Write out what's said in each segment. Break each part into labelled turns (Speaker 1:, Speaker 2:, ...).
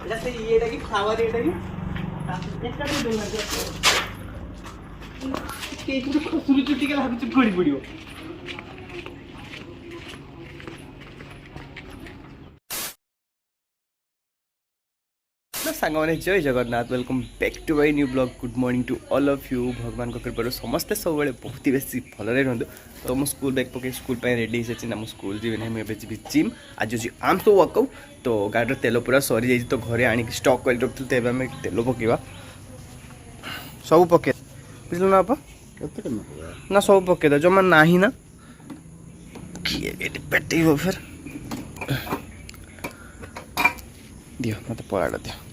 Speaker 1: এটা সেই ইয়েটা কি ফ্লাওয়ার এটা কি একটা তো দেন না কে পুরো খসুরি চুটি গেল হাতে চুপ গড়ি পড়িও सांग मैंने जय Jagannath welcome back to my new blog good morning to all of you भगवान को कृपा समस्ते सब बहुत ही बेसी भलरे रुहतु तो मो स्कूल बैग पकई स्कूल रेडी हो ना स्कूल जी ना मुझे जी जिम आज हूँ आम सब वर्कआउट तो गाड़ी तेल पूरा सरी जाइए तो घरे आणिक स्टॉक कर रखी तो आम तेल पकेवा सब पके बुझल ना आप ना सब पकेद जमा ना ना पेटे फिर दियो मत पराटा दियो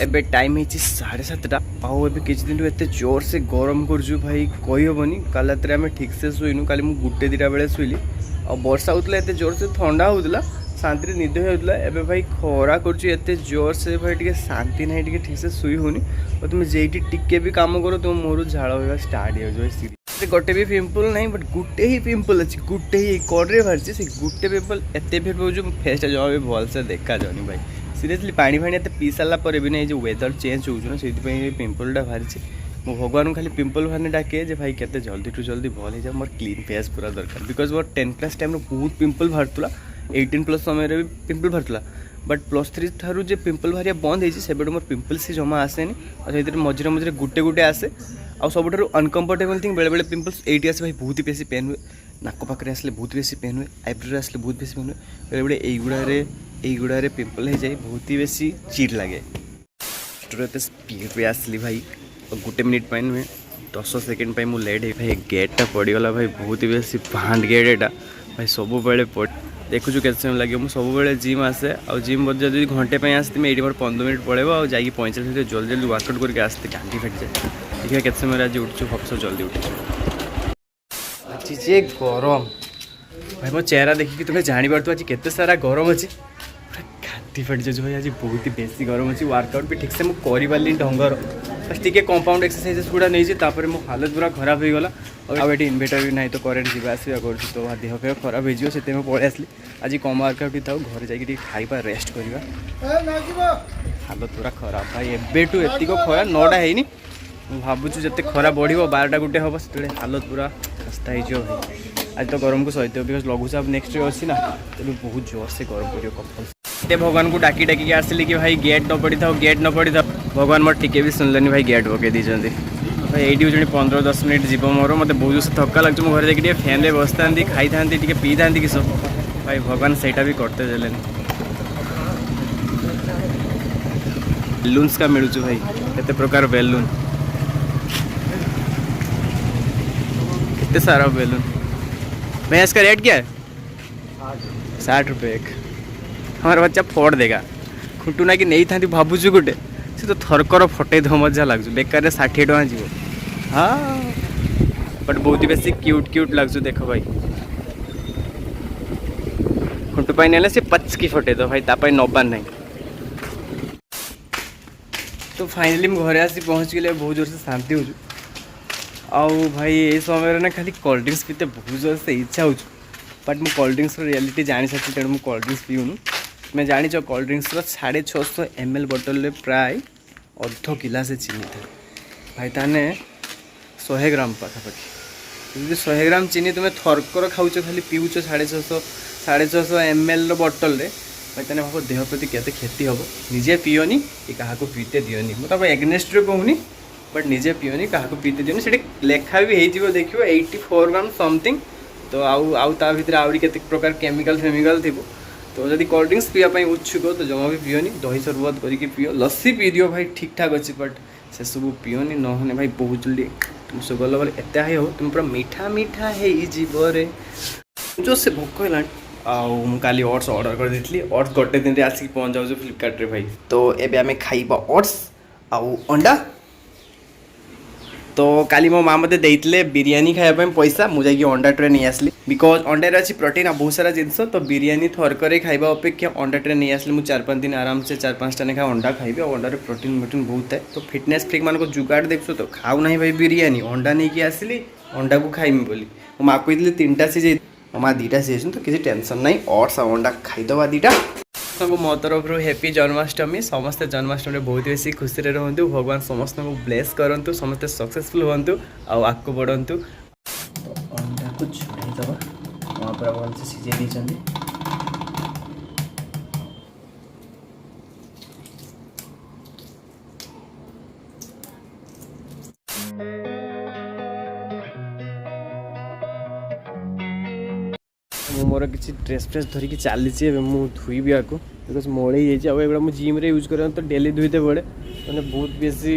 Speaker 1: एबे टाइम है 7:30 आउ ए किसी दिन एते जोर से गरम करजु भाई कही हेनी काल रात आम ठीक से शुईनु काली मु गुटे दिटा बेले शुइली आ वर्षा होता एते जोर से ठंडा होता शांति निद होता एबे भाई खरा करते जोर से भाई टे शांति ना टे ठीक से शुई होनी और तुम जेटी टिके भी काम करो तुम मोर झाड़ होगा स्टार्ट हो गोटे भी पिंपल नहीं बट गुटे ही पिंपल अच्छी गुटे ही कड़े बाहर से गुटे पिंपल एत फिर जो फेसटा जमा भी भल से देखा जानी भाई सीरियसली पानी फाणी एत पी सारा पर भी नहीं जो वेदर चेंज हो से पिंपलटा बाहरी मो भगवान खाली पिंपल भाने डाके जे भाई केते जल्दी टू जल्दी भल हो जाए मोर क्लीन फेस पूरा दरकार बिकज मोर 10 क्लास टाइम बहुत पिंपल बाहर 18 प्लस समय भी पिंपल बाहर बट +3 ठारू जो पिंपल बाहर बंद होती से मोर पिंपल्स ही जमा आसेनी और मझे मझे गुटे गुटे आसे आ सब अनकम्फर्टेबल थिंग बेले बेले पिंपल्स एटी आसे भाई बहुत ही बेसी पेन हुए नाक पाखे आसले बहुत बेसी पेन हुए आईब्रो आसले बहुत बेसी पेन हुए बेले बेले यही पिंपल हो जाए बहुत ही बेसी चिड़ लगे एत स्पीड पे आसली भाई गोटे मिनिट पाई नुहे 10 सेकेंड मुझे लेट है भाई गेटा पड़गला भाई बहुत ही बेसी भांड गेट एटा भाई सब देखु के समय लगे मुझे सब जिम आसे और जिम जब घंटे आसती ये मोर 15 मिनट पड़े और जा 45 मिनट जल्दी जल्दी वर्कआउट करके आसते घाटी फाटी जाए देखिए के समय आज उठू हफ्स जल्दी उठू आज जे गरम भाई मो चेहरा देखिए तुम्हें जापर आज केते सारा गरम अच्छी घाटी फाटी जाए भाई आज बहुत ही बेसी गरम अच्छी वर्कआउट भी ठीक से मुझे पारि ढंगर बस टी कंपाउंड एक्सरसाइजेस गुड़ा नहीं मो हालत पूरा खराब हो गला और ये इन्वर्टर भी ना तो करेन्ट जी आसवा कर तो देह फेह खराब हो से पलि आसली आज कम वर्कआउट था घर जाकि खाइबा रेस्ट करवा हालत पूरा खराब भाई एबेटू एतिक खरा 9टा है भावुँ जिते खरा बढ़ 12टा गुटे हम से हालत पूरा खस्ता हो भाई आज तो गरम को सहित बिकज लघुचाप नेक्स्ट अच्छी ना तेज बहुत जोर से गरम पड़ो कंपल्स भगवान को डाकी डाकी आसली कि भाई गेट न पड़ी था भगवान मोर टिके भी सुनलानी भाई गेट पकई दीजिए भाई ये 15-10 मिनट जीव मोर मत बहुत जोर थका लगे मो घर जाकि फैन में बसता खाई था पी था कि सब भाई भगवान सेटा भी करते देले बेलून्स का मिलूँ भाई केते प्रकार बेलून कितने सारा बेलून भैया इसका रेट क्या है 60 रुपये एक हमारा बच्चा फोड़ देगा खुटू ना कि नहीं था भावुँ गोटे से तो थरकर फटे दो मजा लगे बेकार 60 टଙ୍କା जीव हाँ बट बहुत ही बेसी क्यूट क्यूट लगे देख भाई खुंटू पाई ना से 5 की फटे दो भाई तापाई नबार नहीं तो फाइनली मैं घरे आसी पहुँच गए बहुत जोर से शांति हो आउ भाई ये समय ना खाली कोल्ड ड्रिंक्स पीते बहुत जोर से इच्छा हो बट मुझे कोल्ड ड्रिंक्स रियलिटी जानी सारी तेणु मुझे कोल्ड ड्रिंक्स पीऊनु मैं जानी कोल्ड ड्रिंक्स 650 ml बोतल प्राय अर्ध गिलास चीनी था भाई ताने 100 ग्राम पाखापाखि जो 100 ग्राम चीनी तुम्हें थरकर खाऊ खाली पीऊच 650 ml बोतल भाई ताने भाव देह प्रति केते क्षति हम निजे पीओनी कि क्या पीते दियोनी मतलब एग्नेस्ट कहूनी बट निजे पीओनी क्या पीते दियोनी से लेखा भी हो देखो 84 ग्राम समथिंग तो आउ ता भीतर आहरी केते प्रकार केमिकल फेमिकल थी तो जदि कोल्ड ड्रिंक्स पीवाई इच्छुक तो जमा भी पीओनी दही सरबत करके पियो लस्सी पी दियो भाई ठीक ठाक अच्छी बट से सब पीओनी नहने भाई बहुत जल्दी तुम सुगर लेवल एत हाई हो तुम पूरा मीठा मीठा है जीवरे जो से भोक है काली ओट्स ऑर्डर कर देती ओट्स गोटे दिन में आसिक पहुँच जाऊँ फ्लिपकार्ट रे भाई तो एबे आमे खाइबा ओट्स आउ अंडा तो काली मो माँ मते देइतले बिरयानी खाया पैसा मुझे अंडा ट्रे नहीं आसली बिकज अंडा अच्छी प्रोटीन बहुत सारा जिनस तो बिरयानी थरकर खाइबा अपेक्षा अंडा ट्रे नहीं आसली मुझे 4-5 दिन आराम से 4-5टा लेखा अंडा खाइबे और अंडा प्रोटीन बहुत है तो फिटनेस फ्रीक मान को जुगाड़ देखो तो खाऊ ना भाई बिरयानी अंडा नहीं कि आसली अंडा को खाइमी बोली माँ कही 3टा सीझे मामा दीटा सीजन तो किसी टेंशन नहीं और साउंडा खाईदबा दीटा सबको मो तरफ हैप्पी जन्माष्टमी समस्ते जन्माष्टमी बहुत बेसी खुशी रुहतु भगवान समस्त को ब्लेस करूँ समस्ते सक्सेसफुल हूँ आगू बढ़ु तो अंडा को छुड़ाईदबा मामा पूरा भलसे सीझे देते मोर किसी ड्रेस फ्रेस धरिकी चली धुईबी या बिकज मड़े जाए मुझे जिम रे यूज कर तो डेली धुईते पड़े मैंने बहुत बेसी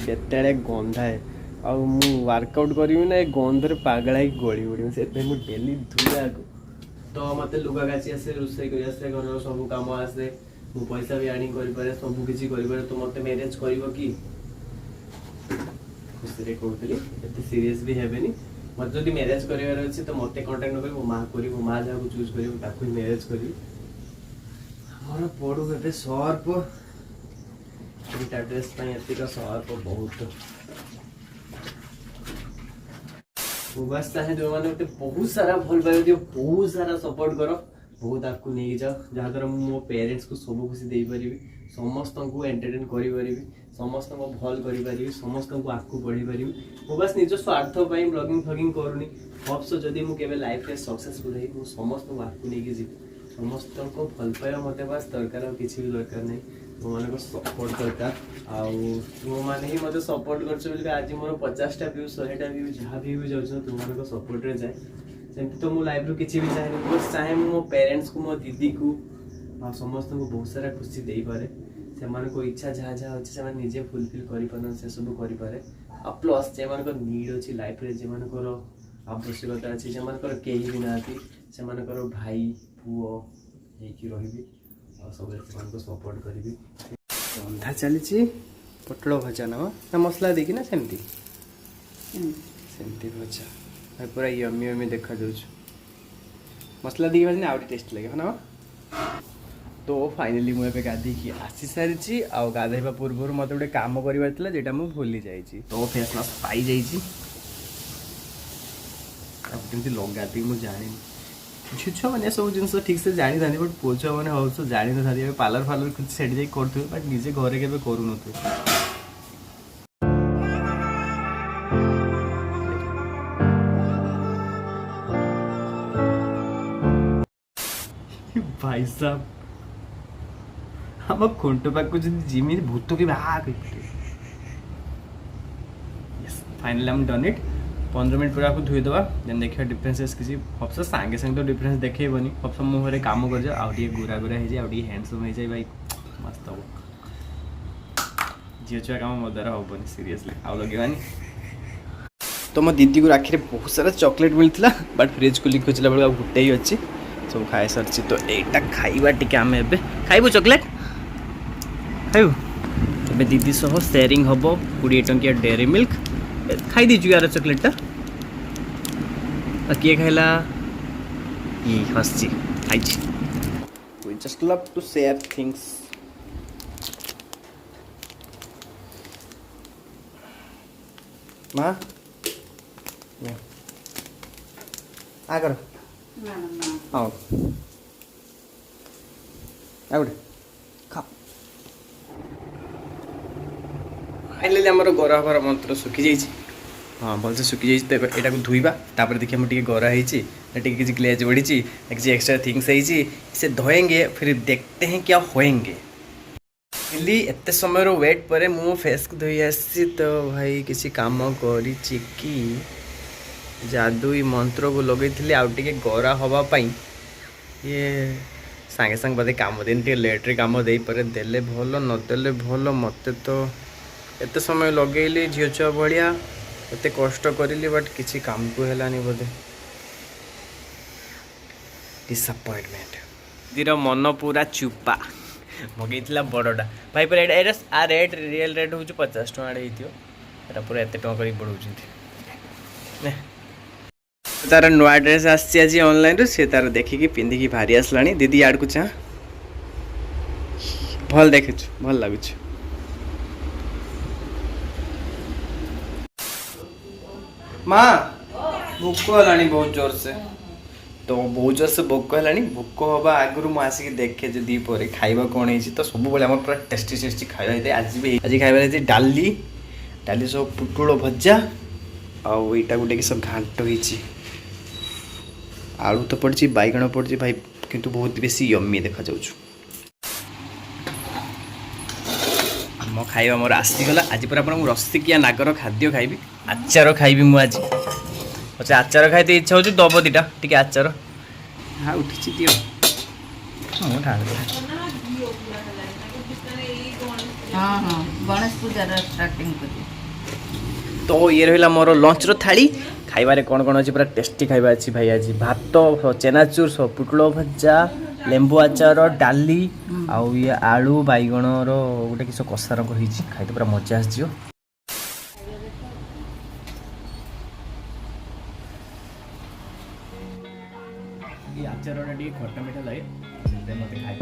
Speaker 1: बेताड़े गंधाए वर्कआउट करी ना गंधर पागला ही गड़ी पड़ी से डेली धुए तो मत लुगा काची आसे रोसे कर आसे घर सब कम आसे मु पैसा भी आनी करे सब किसी करे तो मत मैरेज कर खुशी कहती एत सीरीयस भी हेनी मत जब मैरेज करार अच्छे तो मत कंटाक्ट न माँ कर माँ जहाँ चूज कर मैरेज करी मोर पड़ू ए सर्प दुटा ड्रेस एतिक सर्प बहुत बस चाहे जो मैंने बहुत सारा भल पाए बहुत सारा सपोर्ट कर बहुत आपको नहीं जाओ जहाँद्वारा मो पेरेंट्स को सब खुशी दे पारि समस्त को एंटरटेन करी समस्त को भल करी समस्त को आगू बढ़ी पारि मो बस निज स्वार्थ ब्लॉगिंग फ्लॉगिंग करूनी होप्स जदि मुझे लाइफ में सक्सेसफुल है समस्त को आगू नहीं जी समस्त को भल पाइबा मत बस दरकार किसी भी दरकार नहीं तुम मान सपोर्ट दरकार आने ही मत सपोर्ट कर आज मोर 50टा व्यू 100टा व्यू जहाँ भी जाऊँ तुम मान सपोर्ट रे जाए सेमती तो मो लाइफ रू किसी भी चाहे बस चाहे मो पेरेंट्स को मो दीदी को समस्त को बहुत सारा खुशी दे पारे से इच्छा जहाँ जहाँ अच्छे से निजे फुलफिल कर से सब करें आ प्लस से नीड अच्छी लाइफ रे जे आवश्यकता अच्छी से कहीं भी ना से भाई पुओ रही सब सपोर्ट करी रंधा चली पटल भजा ना मसला देकी ना सेमती सेमती भजा पूरा यमी यमी देखा जाऊँ मसला देकी भाजी आउट टेस्ट लगे ना तो फाइनाली मुझे गाधे आसी सारी गाधेवा पूर्व मत गोटे कम कर जेटा मुझे भूली जाइए तो फेस मास्क पाई जाइए लगाती मुझे जानी झी छुआ मैंने सब जिन ठीक से जानी था बट पुओ छुआ मैंने हौस जानी था पार्लर फार्लर कुछ से करुवे बट निजे घरे के करूँ भाई साहब हम खुंट पाक जिमी भूत की बाग फाइनली हम डन इट 15 मिनट पूरा धोईदबा देन देखिए डिफरेंसेस किसी हफ्स सांगे सांगे तो डिफरेंस देखेबनी हफ्स मुहरे काम कर जाए आउटे गुरा गुरा हो जाए हैंडसम हो जाए भाई मस्त हम झील छुआ कम मो द्वारा हेनी सीरीयसली आउ लगेबानी तो मो दीदी को राखी बहुत सारा चॉकलेट मिलता बट फ्रिज को खोजला बेला गोटे ही अच्छी सब खाई सारी तो यहाँ खाइबा टी आम ए खाइबू चॉकलेट खाइबू ए दीदी सह शेयरिंग हम 20 टंकिया डेयरी मिल्क खाई दीजिए यार चॉकलेटा किए खाइला ये हसी खाई we just love to share things माँ आ करो आओ आउट खाओ फाइनली आमर गरा हबार मंत्र सुखी जाइए हाँ भलसे सुखी जाइए तो यहाँ धोइबा तापर देखिए मुझे गरा होती किसी ग्लेज बढ़ी किसी एक्स्ट्रा थिंग्स से धोएंगे फिर देखते हैं क्या होएंगे फाइनली एत समय वेट पर मु फेस को धोई आसी तो भाई किसी काम करी कि जादू मंत्र को लगे आउटे गरा हवापाई ये सांगे सांगे बोधे कम दिन लेट्रे कम दे पारे देले भल नदेले भल मत तो एत समय लगेली झील छुआ भाया एत कष्ट करी बट किसी काम को है बोधे डिसअपॉइंटमेंट दीर मन पूरा चुपा मगेला बड़टा भाई पर आ रेट रियल रेट हूँ 50 टଙ୍କା पूरा एत टଙ୍କା कर बढ़ाऊँ तार नुआ ड्रेस आसी आज ऑनलाइन से तार देखिकी पिंधिकी भारी आसला दीदी यार को चाह भल देख भल लगुच माँ भूख होगा बहुत जोर से तो बहुत जोर से भोक है भोक हवा आगुरी मुझे आसिक देखे जो दीपर खाଇବା कौन है तो सब आम पूरा टेस्टी टेस्टी खाଇବା आज भी आज खाଇବା डाली डाली सब पुटुल भजा आईटा गोटे सब घाट होती आलू तो पड़ी बैगण पड़ी भाई किंतु बहुत बेसी यम्मी देखा जाऊँ मो खाଇବା मोर आसीगला आज पूरा आपन रसिकिया नागर खाद्य खाइबी आचार खाइबी मु आज अच्छा आचार खाइते इच्छा होची दब दिटा टिके आचार हा उठिछि दियो मो ठाण
Speaker 2: हां हां गणेश पूजा रा स्टार्टिंग करी
Speaker 1: तो ये रहिला मोर लंच रो थाली खाइबारे कोन कोन अछि पूरा टेस्टी खाइबा अछि भाई आज भात चेनाचूर सो पुटलो भजा लेंबू आचार डाली आउ ये आलू बैगण रोटे किस कषार खाई पूरा मजा आसो ये आचार खटा मीठा लगे मत खाई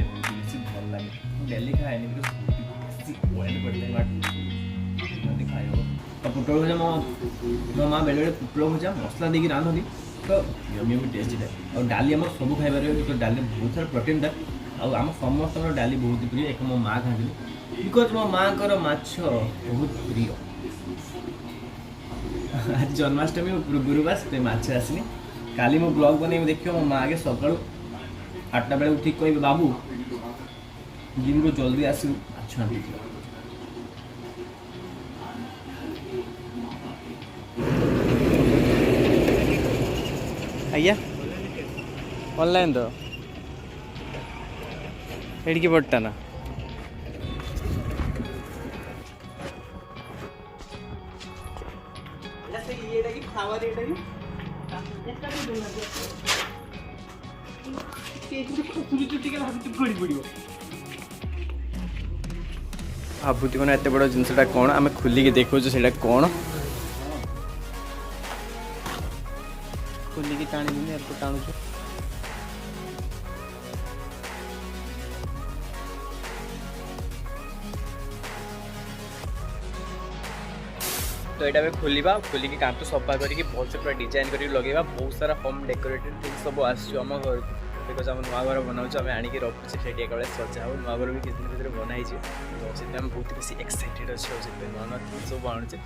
Speaker 1: भल लगे डेली खाए खाई तो पुटल भजा मो माँ बेले बेले पुटल भजा मसला देकी रांधि तो यमी टेस्टी था और डाली आम सब खाइबार डाली बहुत सारा प्रोटीन था आम समस्त डाली बहुत प्रिय एक मो माँ खाती बिकज मो माँ को माछ बहुत प्रिय आज जन्माष्टमी गुरुवार से माछ आसनी काली मो ब्लॉग बन देखियो मो माँ आगे सकाळू 8टा बेले उठी कह बाबू दिन को जल्दी आस माछ आनी आज्ञा ऑनलाइन तो एडिकी पड़ता ना भावुति कौन एत बड़ जिनसा कौन आम खोलिकी देखो से कौन खोलिकी टाणी टाणुଛୁ तो यहाँ खोलिबा खोलिकी कांतु सफा करके भल से पूरा डिजाइन करके लगेगा बहुत सारा होम डेकोरेटेड थिंग्स सब आम घर बिकज आम नुआ घर बनाऊँ आम आणिक रखुचे से सजा हो नुआ घर भी किसी दिन भर बनाई तो से बहुत बेसी एक्साइटेड अच्छे नुआ नुआ थिंग्स सब आणुचे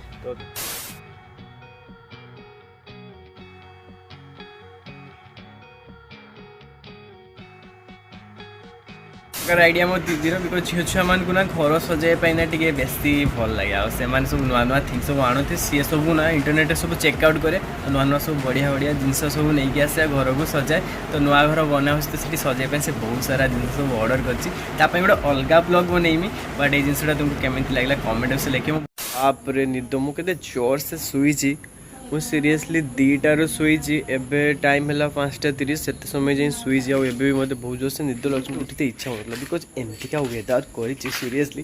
Speaker 1: तो आइडिया मो दीदी बिकज झील छुआ मान ना घर सजाइबा ना टे बेसी भल लगे से सब नुआ नुआ थिंग सब आणुते सी सब ना इंटरनेट सब चेकआउट करे नुआ नुआ सब बढ़िया बढ़िया जिनस सब नहीं आसे घर को सजाए तो नुआ घर बना हो तो सजाइबा से बहुत सारा जिन सब ऑर्डर कर गोटे अलग ब्लॉग बनईमी बट ये जिनसा तुमको केमी लगे कमेंट से लिखे बाप रे निद मुझे जोर से शुई मु सीरियसली 2टार शुई एवं टाइम है 5:30 से समय जाए शुई भी मत बहुत जोर से निद लगे उठते इच्छा होता बिकज एमतीका वेदर कर सीरियसली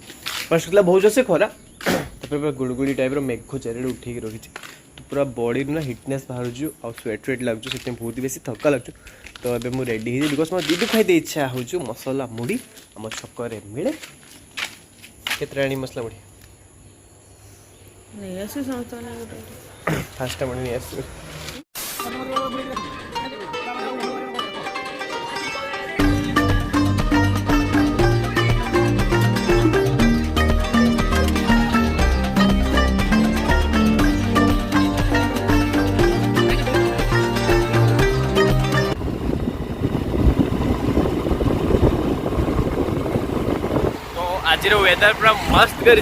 Speaker 1: फर्स्ट बहुत जोर से खरा पूरा गुड़गुड़ी टाइप मेघ चारिड़े उठे रखी तो पूरा बॉडी ना हिटनेस बाहर स्वेट स्वेट लगुच से बहुत बेसी थका लगुच तो ये मुझे रेडी हो बिकज मोर दीदी खाई इच्छा हो मसला मुड़ी आम छक मिले के मसला मुड़ी फास्ट मुड़ी नहीं आस आज वेदर पूरा मस्त कर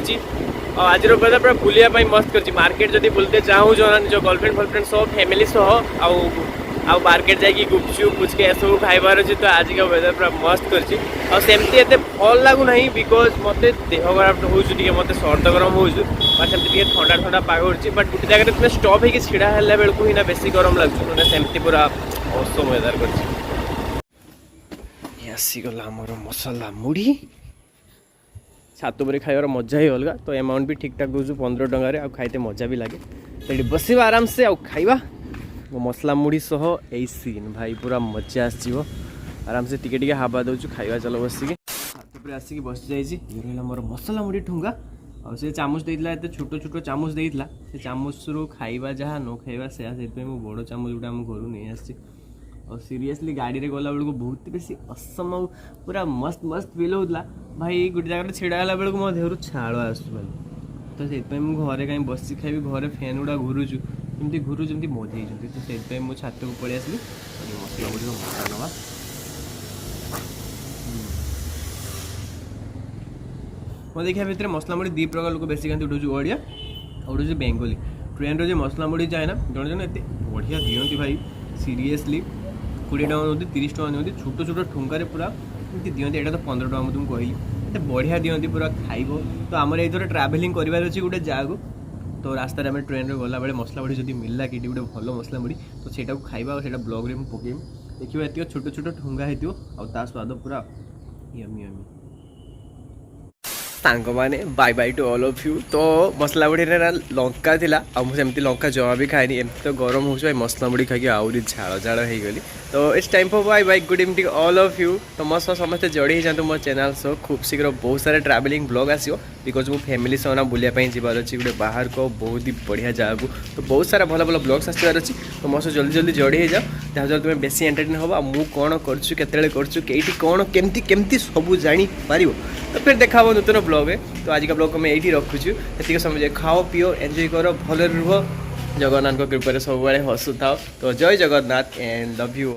Speaker 1: और आज वेदर पूरा बुलिया मस्त कर मार्केट जब बुलते चाहूँ निज गर्लफ्रेंड फर्लफ्रेंड सब फैमिली सह आउ मार्केट जाकि गुपचुप पुचके ये सब खाइबार अच्छे तो आज का वेदर पूरा मस्त करमती एत भल लगुना बिकज मत देह खराब हो मत सर्द गरम हो सेमती ठंडा ठंडा पाग हो बट गोटे जगह तुम स्टॉप होगी छिड़ा है बेलू ही ना बेसी गरम लगुना सेमती पूरा औसम वेदर कर आसीगला आमर मसला मुड़ी छात पर खाइबार मजा ही अलग तो अमाउंट भी ठीक ठाक दूसु 15 टंकार आ खाइते मजा भी लगे तो बसवा आराम से आउ खाइबा मसला मुड़ी सह यही सीन भाई पूरा मजा आसो आराम से टिके टिके हावा दौचु खाइबा चलो बसिकी छात पर आसिक बस जाइए मोर मसला मुड़ी ठुंगा और से चामच देइतला एते छोटो छोटो चामच देइतला से चामच रु खाइबा जहाँ न खाइबा से बड़ चामच गोटे आम घर नहीं आसी और सीरियसली गाड़ी रे गला बेलू बहुत बेसी असम और पूरा मस्त मस्त फील होता भाई गोटे जगह छिड़ा गला बेलू मो देहरु छाड़ आसु भाई तो से घरे कहीं बसी खाइबी घरे फैन गुड़ा घुरुचु एमती घुरु जमी मजे तो से मुझे छात को पलि आसली मसला गुड़ी मसा नवा मैं देखा भितर मसला मुड़ी दी प्रकार लोक बेसी खाती उठू ओडिया और उठू बेंगली ट्रेन रो मसला मुड़ी जाए ना जन जन एत बढ़िया दिखती भाई सीरियसली 20 टका नियंती 30 टका नियंती छोट छोट ठुंगारे पूरा एमती दिखती यहाँ तो 15 टका मुझे कहली एत बढ़िया दिखती पूरा खाइब तो आम ये ट्राभेलिंग करार अच्छी गोटे जगह तो रास्तार आम ट्रेन गला बेले मसला मुड़ी जब मिलला कि गोटे भल मसला मुड़ी तो सेटा खाइबा और ब्लॉग रे पकेम देखिए एत छोट छोट ठुंगा होता स्वाद पूरा यमी यमी सांग मैंने bye bye to all of you तो मसला मुड़ी ना लंका थिला आ मुझे लंका जमा भी खाएनी एमती तो गरम हो मसला मुड़ी खाई आहरी झाड़ झाड़ हो गली तो it's time for bye bye good evening all of you तो मो सह समस्ते जोड़ी हो जातु मो चैनल सो खूब शीघ्र बहुत सारा ट्रावेलिंग ब्लॉग आसो बिकज मो फैमिली सह ना बुलापाई जीवार अच्छी गोटे बाहर को बहुत ही बढ़िया जगह को तो बहुत सारा भल भल ब्लॉग्स आसबार अच्छी तो मो सह जल्दी जल्दी जोड़ी हो जाओ जहाँ तुम्हें बेसी एंटरटेन हम मु कौन करते कौटी कौन केमती सब जापर तो फिर देखा नूतन ब्लॉग है तो आज का ब्लॉग को मैं यही रखुच्छू ये समय खाओ पिओ एंजॉय करो भले रुह जगन्नाथ कृपा सब हसु था तो जय जगन्नाथ एंड लव यू।